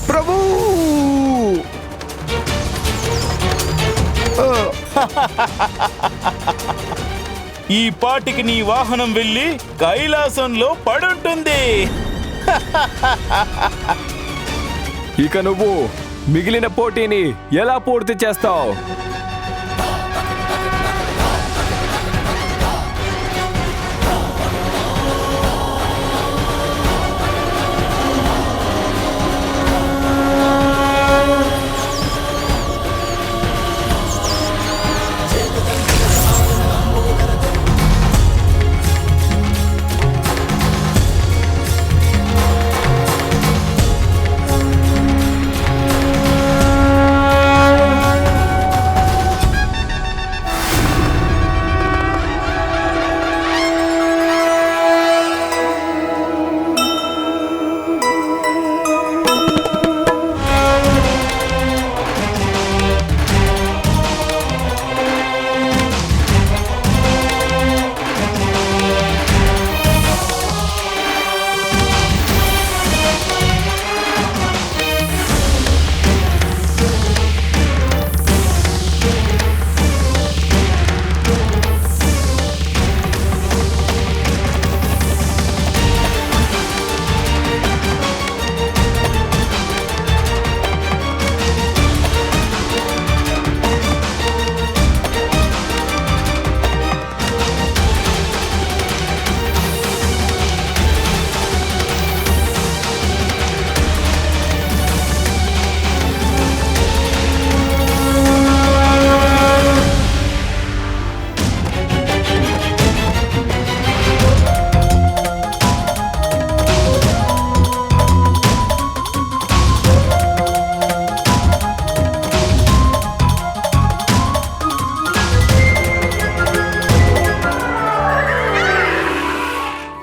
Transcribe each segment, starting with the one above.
ప్రభు, ఈ పాటికి నీ వాహనం వెళ్ళి కైలాసంలో పడుంటుంది. ఇక నువ్వు మిగిలిన పోటీని ఎలా పూర్తి చేస్తావు?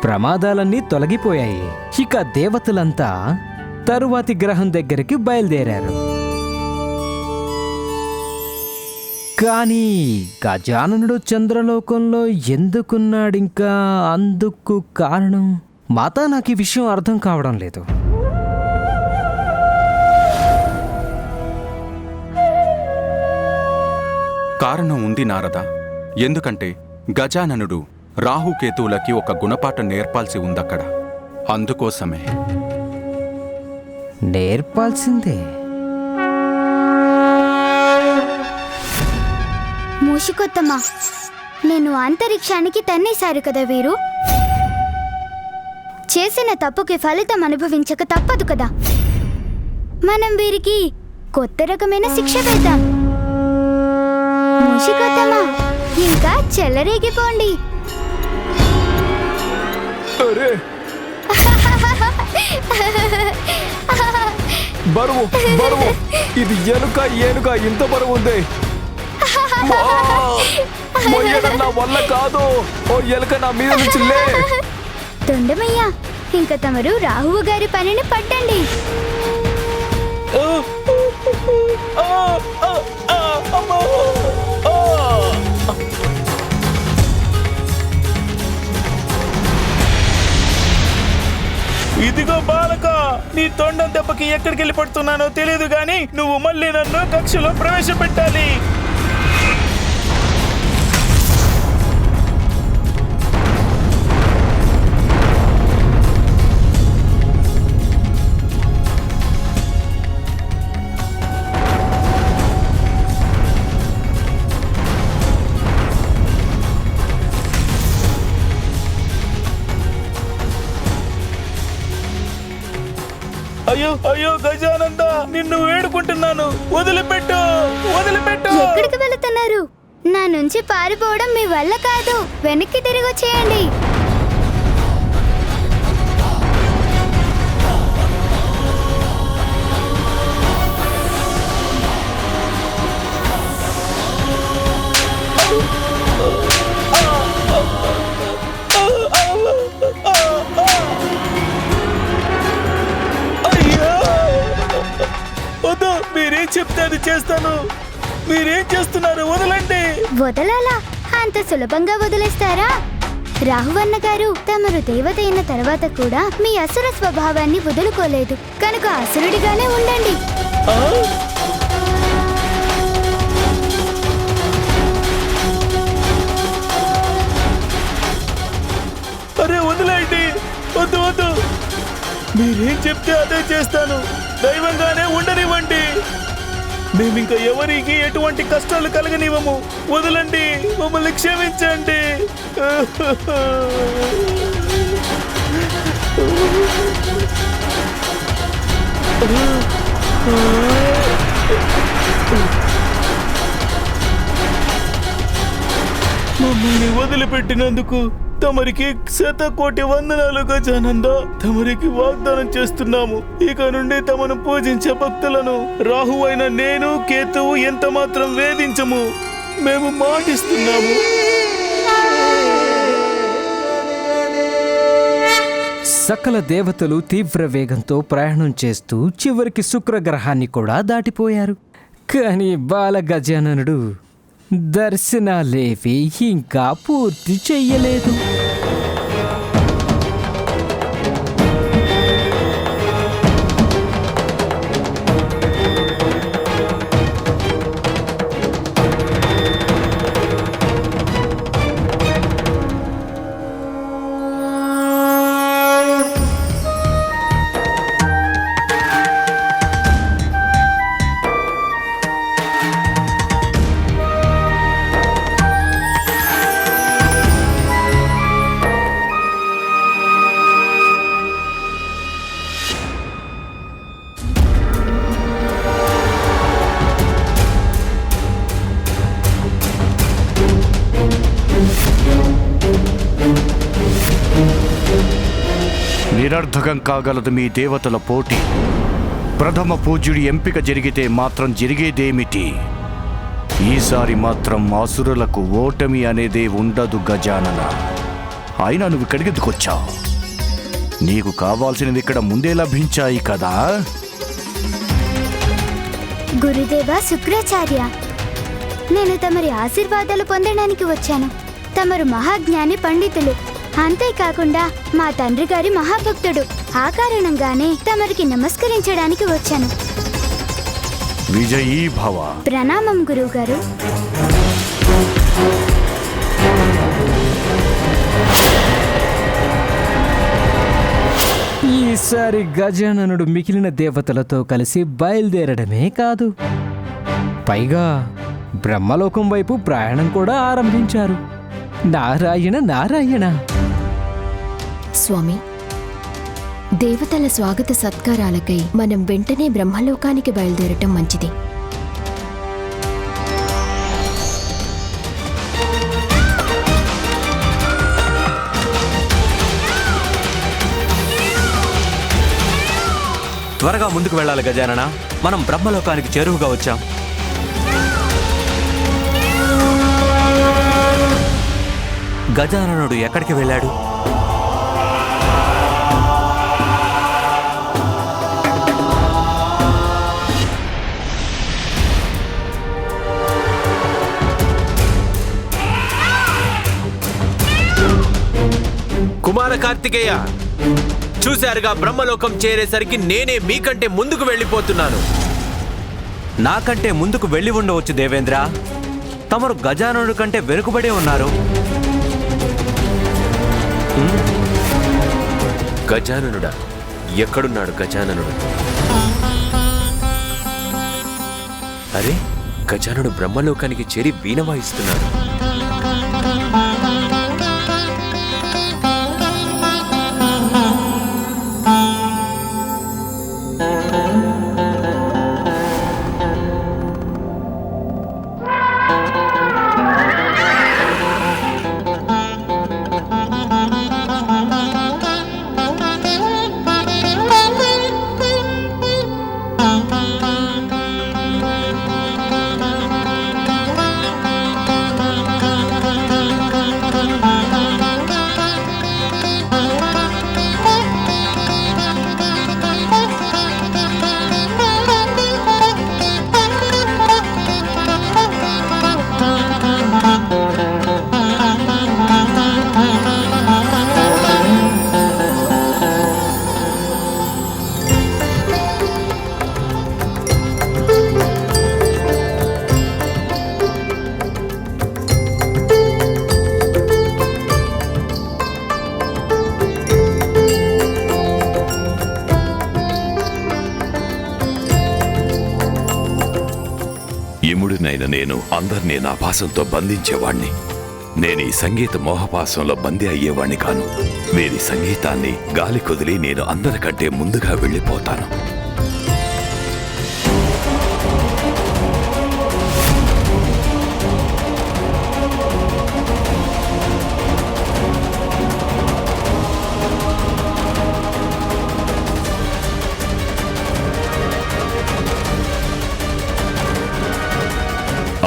ప్రమాదాలన్నీ తొలగిపోయాయి. ఇక దేవతలంతా తరువాతి గ్రహం దగ్గరికి బయలుదేరారు. కానీ గజాననుడు చంద్రలోకంలో ఎందుకున్నాడింకా? అందుకు కారణం మాతా, నాకు ఈ విషయం అర్థం కావడం లేదు. కారణం ఉంది నారద. ఎందుకంటే గజాననుడు రాహుకేతువులకి ఒక గుణపాఠం నేర్పాల్సి ఉందక్కడ. అందుకోసమే. నేర్పాల్సిందే? మూషికొత్తమ్మా, నేను అంతరిక్షానికి తన్నేశారు కదా వీరు. చేసిన తప్పుకి ఫలితం అనుభవించక తప్పదు కదా. మనం వీరికి కొత్త రకమైన శిక్ష వేద్దాం. మూషికొత్తమ్మా, ఇంకా చెలరేగిపోండి. బరువు బరువు, ఇది ఏనుక ఇంత బరువు ఉంది. మొయ్యడం నా వల్ల కాదు. ఓ ఎలుక, నా మీద నుంచి లే. తొండమయ్యా, ఇంకా తమరు రాహువు గారి పనిని పట్టండి. ఇదిగో బాలక, నీ తొండం దెబ్బకి ఎక్కడికి వెళ్ళి పడుతున్నానో తెలియదు గాని నువ్వు మళ్ళీ నన్ను కక్షలో ప్రవేశపెట్టాలి. అయ్యో అయ్యో గజానంద, నిన్ను వేడుకుంటున్నాను, వదిలిపెట్టు వదిలిపెట్టు. ఎక్కడికి వెళుతున్నారు? నా నుంచి పారిపోవడం మీ వల్ల కాదు. వెనక్కి తిరిగి వచ్చేయండి. మీరేం చెప్తే అది చేస్తాను. మీరేం చేస్తున్నారు? వదలండి. వదలాలా? అంత సులభంగా వదిలేస్తారా? రాహువన్న గారు, తమరు దేవత అయిన తర్వాత కూడా మీ అసుర స్వభావాన్ని వదులుకోలేదు, కనుక అసురుడిగానే ఉండండి. అరే వదిలేండి, వద్దు వద్దు, మీరేం చెప్తే అదే చేస్తాను. దైవంగానే ఉండనివ్వండి. మేమింక ఎవరికి ఎటువంటి కష్టాలు కలగనివ్వము. వదలండి, మమ్మల్ని క్షమించండి. మమ్మల్ని వదిలిపెట్టినందుకు తమరికి 1,000,000 వందనాలు గజానంద. తమరికి వాగ్దానం చేస్తున్నాము, ఇక నుండి తమను పూజించే భక్తులను రాహు అయిన నేను, కేతువు ఎంత మాత్రం వేధించము. మేము మాటిస్తున్నాము. సకల దేవతలు తీవ్ర వేగంతో ప్రయాణం చేస్తూ చివరికి శుక్రగ్రహాన్ని కూడా దాటిపోయారు. కానీ బాల గజాననుడు దర్శనాలేవి ఇంకా పూర్తి చెయ్యలేదు. నిరర్థకం కాగలదు మీ దేవతల పోటీ. ప్రథమ పూజ్యుడి ఎంపిక జరిగితే మాత్రం జరిగేదేమిటి? ఈసారి మాత్రం అసురులకు ఓటమి అనేదే ఉండదు గజానన. అయినా నువ్వు ఇక్కడికి ఎందుకొచ్చావు? నీకు కావాల్సినవి ఇక్కడ ముందే లభించాయి కదా. గురుదేవ శుక్రాచార్య, నేను తమరి ఆశీర్వాదాలు పొందడానికి వచ్చాను. తమరు మహాజ్ఞాని పండితులు, అంతేకాకుండా మా తండ్రి గారి మహాభక్తుడు. ఆ కారణంగానే తమరికి నమస్కరించడానికి వచ్చాను. విజయీ భవ. ప్రణామం గురువు గారు. ఈసారి గజాననుడు మిగిలిన దేవతలతో కలిసి బయలుదేరడమే కాదు, పైగా బ్రహ్మలోకం వైపు ప్రయాణం కూడా ఆరంభించారు. నారాయణ నారాయణ. స్వామి, దేవతల స్వాగత సత్కారాలకై మనం వెంటనే బ్రహ్మలోకానికి బయలుదేరటం మంచిది. త్వరగా ముందుకు వెళ్ళాలి గజానన. మనం బ్రహ్మలోకానికి చేరువుగా వచ్చాం. గజాననుడు ఎక్కడికి వెళ్ళాడు? కుమార కార్తికేయ, చూశారుగా, బ్రహ్మలోకం చేరేసరికి నేనే మీకంటే ముందుకు వెళ్ళిపోతున్నాను. నాకంటే ముందుకు వెళ్ళి ఉండవచ్చు దేవేంద్ర. తమరు గజాననుడి కంటే వెనుకబడే ఉన్నారు. గజాననుడా? ఎక్కడున్నాడు గజాననుడు? అరే, గజానుడు బ్రహ్మలోకానికి చేరి వీణ వాయిస్తున్నాడు. నేను అందరినీ నా పాశంతో బంధించేవాణ్ణి. నేను ఈ సంగీత మోహపాశంలో బందీ అయ్యేవాణ్ణి కాను. వీరి సంగీతాన్ని గాలి కుదిలి నేను అందరికంటే ముందుగా వెళ్ళిపోతాను.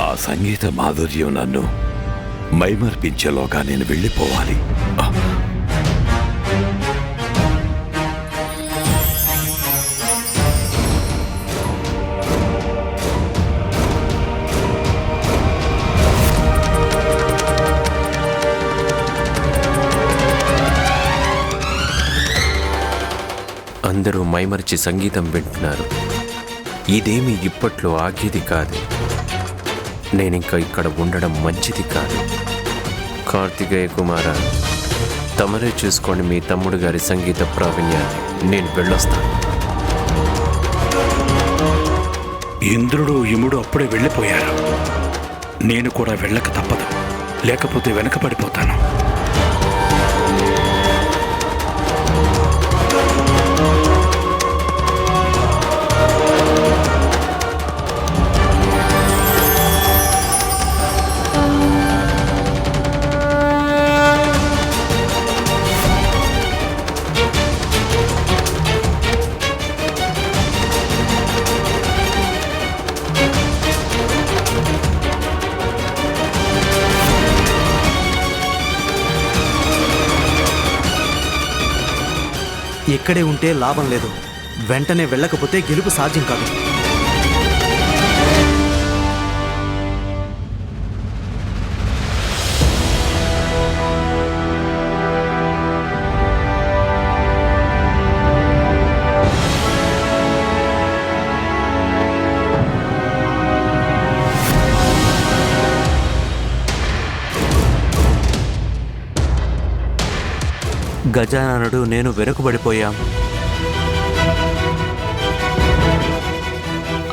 ఆ సంగీత మాధుర్యం నన్ను మైమర్పించేలోగా నేను వెళ్ళిపోవాలి. అందరూ మైమరిచి సంగీతం వింటున్నారు. ఇదేమీ ఇప్పట్లో ఆగేది కాదు. నేనింకా ఇక్కడ ఉండడం మంచిది కాదు. కార్తికేయ కుమార, తమరే చూసుకోండి మీ తమ్ముడు గారి సంగీత ప్రావీణ్యాన్ని. నేను వెళ్ళొస్తాను. ఇంద్రుడు యముడు అప్పుడే వెళ్ళిపోయారు. నేను కూడా వెళ్ళక తప్పదు, లేకపోతే వెనకబడిపోతాను. ఇక్కడే ఉంటే లాభం లేదు. వెంటనే వెళ్ళకపోతే గెలుపు సాధ్యం కాదు. గజాననుడు నేను వెనుకబడిపోయాం.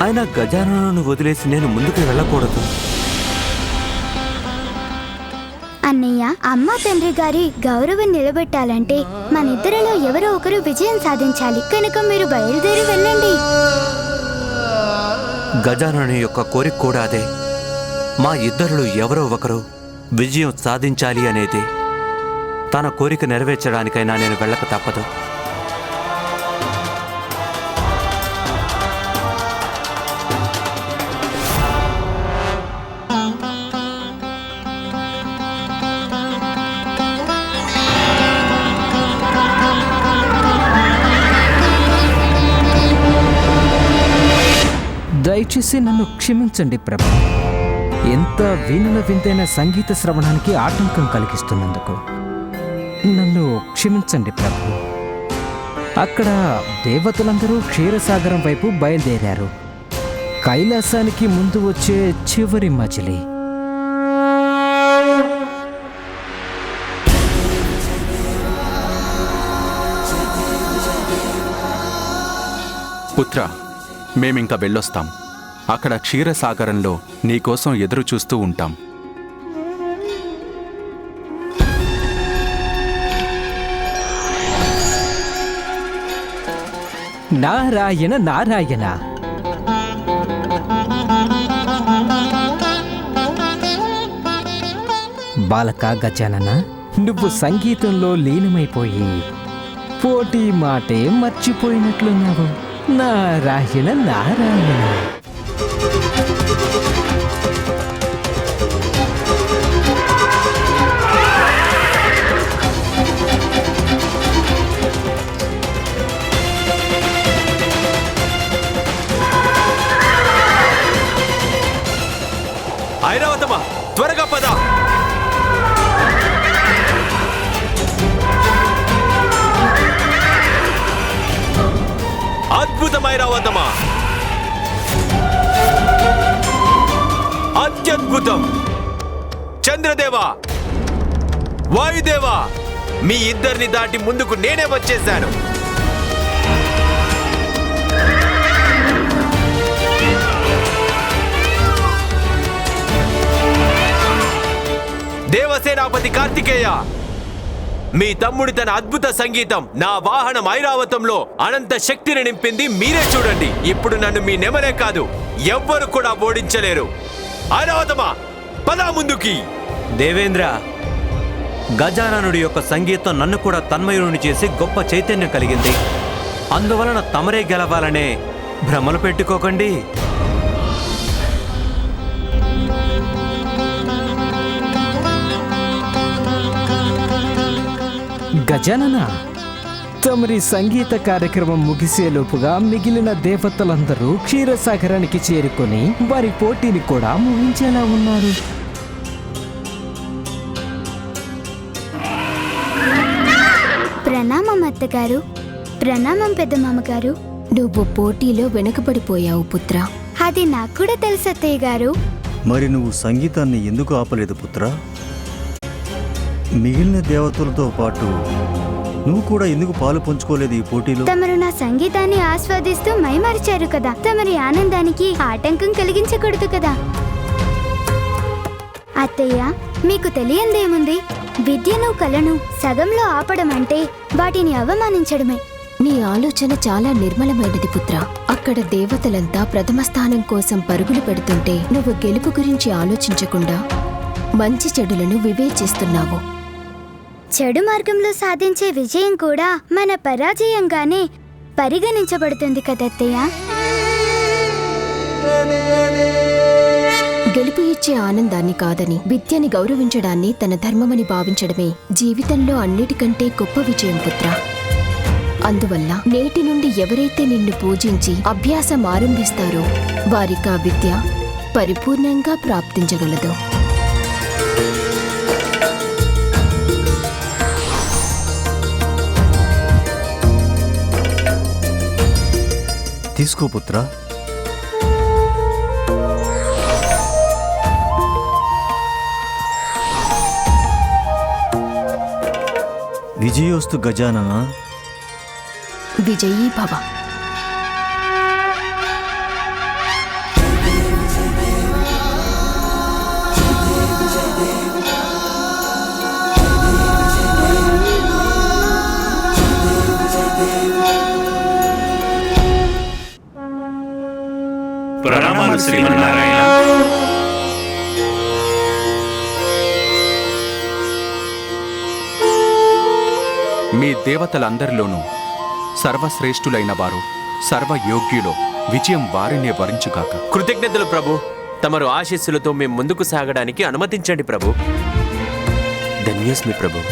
అయినా గజాననును వదిలేసి నేను ముందుకు వెళ్ళకూడదు. అన్నయ్య, అమ్మ తండ్రి గారి గౌరవం నిలబెట్టాలంటే మన ఇద్దరిలో ఎవరో ఒకరు విజయం సాధించాలి. కనుక మీరు బయలుదేరి వెళ్ళండి. గజానను యొక్క కోరిక కూడా అదే. మా ఇద్దరిలో ఎవరో ఒకరు విజయం సాధించాలి అనేది. తన కోరిక నెరవేర్చడానికైనా నేను వెళ్ళక తప్పదు. దయచేసి నన్ను క్షమించండి ప్రభు. ఎంత వీణుల వింతైన సంగీత శ్రవణానికి ఆటంకం కలిగిస్తున్నందుకు నన్ను క్షమించండి ప్రభు. అక్కడ దేవతలందరూ క్షీరసాగరం వైపు బయలుదేరారు. కైలాసానికి ముందు వచ్చే చివరి మజిలీ. పుత్ర, మేమింక వెళ్ళొస్తాం. అక్కడ క్షీరసాగరంలో నీకోసం ఎదురు చూస్తూ ఉంటాం. నారాయణ నారాయణ. బాలక గజానన, నువ్వు సంగీతంలో లీనమైపోయి పోటీ మాటే మర్చిపోయినట్లున్నావు. నారాయణ నారాయణ. ఐరావతమా, త్వరగా పద. అద్భుతం ఐరావతమా, అత్యద్భుతం. చంద్రదేవా, వాయుదేవా, మీ ఇద్దరిని దాటి ముందుకు నేనే వచ్చేశాను. దేవసేనాపతి కార్తికేయ, మీ తమ్ముడి తన అద్భుత సంగీతం నా వాహనం ఐరావతంలో అనంత శక్తిని నింపింది. మీరే చూడండి. ఇప్పుడు నన్ను మీ నెమరే కాదు, ఎవ్వరు కూడా ఓడించలేరు. ఐరావతమా, పదా ముందుకి. దేవేంద్ర, గజాననుడి యొక్క సంగీతం నన్ను కూడా తన్మయుని చేసి గొప్ప చైతన్యం కలిగింది. అందువలన తమరే గెలవాలనే భ్రమలు పెట్టుకోకండి. గజానన, తమరి సంగీత కార్యక్రమం ముగిసేలోపుగా మిగిలిన దేవతలందరూ క్షీరసాగరానికి చేరుకొని వారి పోటీని కూడా ముగించేలా ఉన్నారు. ప్రణామం అత్తగారు. ప్రణామం పెద్ద మామగారు. నువ్వు పోటీలో వెనకబడిపోయావు పుత్ర. అది నాకు కూడా తెలుసు అత్తయ్య గారు. మరి నువ్వు సంగీతాన్ని ఎందుకు ఆపలేదు పుత్ర? మిగిలిన దేవతలతో పాటు నువ్వు కూడా ఎందుకు పాలు పంచుకోలేదు ఈ పోటీలో? తమరు నా సంగీతాన్ని ఆస్వాదిస్తూ మైమరిచారు కదా. తమరి ఆనందానికి ఆటంకం కలిగించకూడదు కదా. అత్తయ్య, మీకు తెలియందేముంది? విద్యను కళను సగంలో ఆపడం అంటే వాటిని అవమానించడమే. నీ ఆలోచన చాలా నిర్మలమైనది పుత్ర. అక్కడ దేవతలంతా ప్రథమ స్థానం కోసం పరుగులు పెడుతుంటే నువ్వు గెలుపు గురించి ఆలోచించకుండా మంచి చెడులను వివేచిస్తున్నావు. చెడు మార్గంలో సాధించే విజయం కూడా మన పరాజయంగానే పరిగణించబడుతుంది కదత్తయ్య. గెలుపు ఇచ్చే ఆనందాన్ని కాదని, విద్యని గౌరవించడాన్ని తన ధర్మమని భావించడమే జీవితంలో అన్నిటికంటే గొప్ప విజయం పుత్ర. అందువల్ల నేటి నుండి ఎవరైతే నిన్ను పూజించి అభ్యాసం ఆరంభిస్తారో వారికి ఆ విద్య పరిపూర్ణంగా ప్రాప్తించగలదు. తీసుకో పుత్ర. విజయోస్తు గజానన. విజయీ భవ. ప్రణామాలు శ్రీమన్నారాయణ. మీ దేవతలందరిలోనూ సర్వశ్రేష్ఠులైన వారు, సర్వయోగ్యులో విజయం వారినే వరించుగాక. కృతజ్ఞతలు ప్రభు. తమరు ఆశీస్సులతో మేము ముందుకు సాగడానికి అనుమతించండి ప్రభు. ధన్యోస్మి ప్రభు.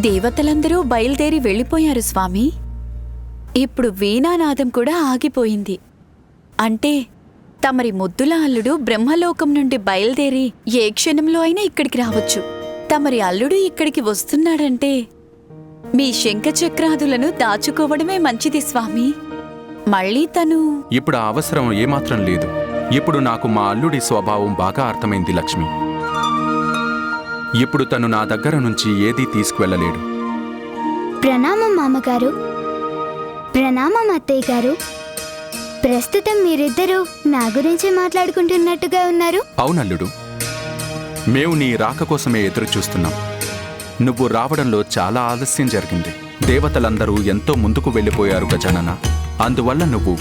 దేవతలందరూ బయలుదేరి వెళ్ళిపోయారు స్వామి. ఇప్పుడు వీణానాదం కూడా ఆగిపోయింది. అంటే తమరి ముద్దుల అల్లుడు బ్రహ్మలోకం నుండి బయలుదేరి ఏ క్షణంలో అయినా ఇక్కడికి రావచ్చు. తమరి అల్లుడు ఇక్కడికి వస్తున్నాడంటే మీ శంఖచక్రాదులను దాచుకోవడమే మంచిది స్వామి. మళ్ళీ తను ఇప్పుడు ఆ అవసరం ఏమాత్రం లేదు. ఇప్పుడు నాకు మా అల్లుడి స్వభావం బాగా అర్థమైంది లక్ష్మి. ఇప్పుడు తను నా దగ్గర నుంచి ఏదీ తీసుకువెళ్ళలేడు. ప్రణామం మామగారు. ప్రణామం అత్తయ్య గారు. ప్రస్తుతం మీరిద్దరూ నా గురించి మాట్లాడుకుంటున్నట్టుగా ఉన్నారు. అవునల్లుడు, మేము నీ రాక కోసమే ఎదురు చూస్తున్నాం. నువ్వు రావడంలో చాలా ఆలస్యం జరిగింది. దేవతలందరూ ఎంతో ముందుకు వెళ్ళిపోయారు గజానన. అందువల్ల నువ్వు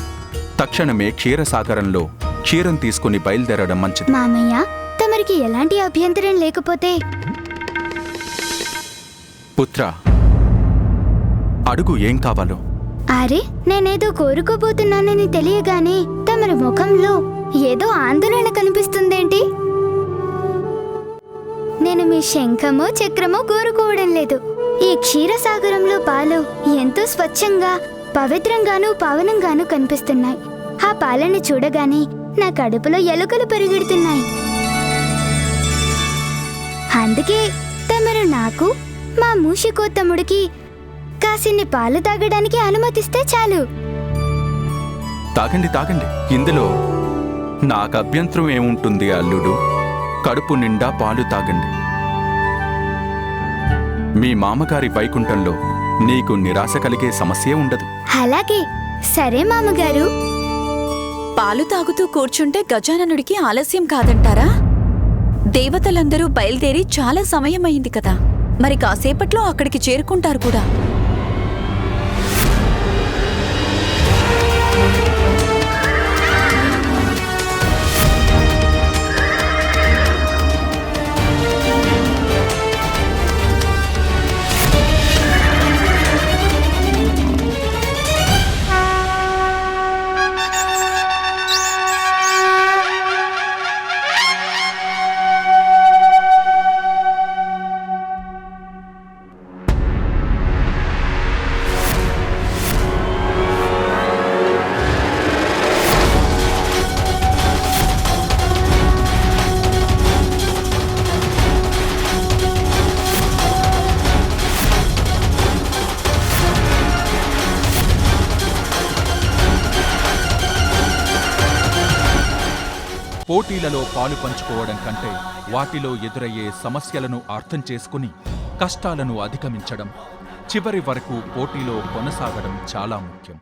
తక్షణమే క్షీరసాగరంలో క్షీరం తీసుకుని బయలుదేరడం మంచిది. మామయ్య, తమరికి ఎలాంటి అభ్యంతరం లేకపోతే పుత్ర, అడుగు ఏం కావాలో. అరే, నేనేదో కోరుకోబోతున్నానని తెలియగానే తమరి ముఖంలో ఏదో ఆందోళన కనిపిస్తుందేంటి? నేను మీ శంఖమో చక్రమో కోరుకోవడం లేదు. ఈ క్షీరసాగరంలో పాలు ఎంతో స్వచ్ఛంగా, పవిత్రంగానూ పావనంగానూ కనిపిస్తున్నాయి. ఆ పాలని చూడగానే నా కడుపులో ఎలుకలు పరిగెడుతున్నాయి. అందుకే తమరు నాకు, మా మూషికో తమ్ముడికి కాసిన్ని పాలు తాగడానికి అనుమతిస్తే చాలు. తాగండి తాగండి, ఇందులో నాకు అభ్యంతరం ఏముంటుంది అల్లుడు. కడుపు నిండా పాలు తాగండి. మీ మామగారి వైకుంఠంలో నీకు నిరాశ కలిగే సమస్యే ఉండదు. అలాగే. సరే మామగారు. పాలు తాగుతూ కూర్చుంటే గజాననుడికి ఆలస్యం కాదంటారా? దేవతలందరూ బయలుదేరి చాలా సమయమైంది కదా, మరి కాసేపట్లో అక్కడికి చేరుకుంటారు కూడా. పోటీలలో పాలు పంచుకోవడం కంటే వాటిలో ఎదురయ్యే సమస్యలను అర్థం చేసుకుని కష్టాలను అధిగమించడం, చివరి వరకు పోటీలో కొనసాగడం చాలా ముఖ్యం.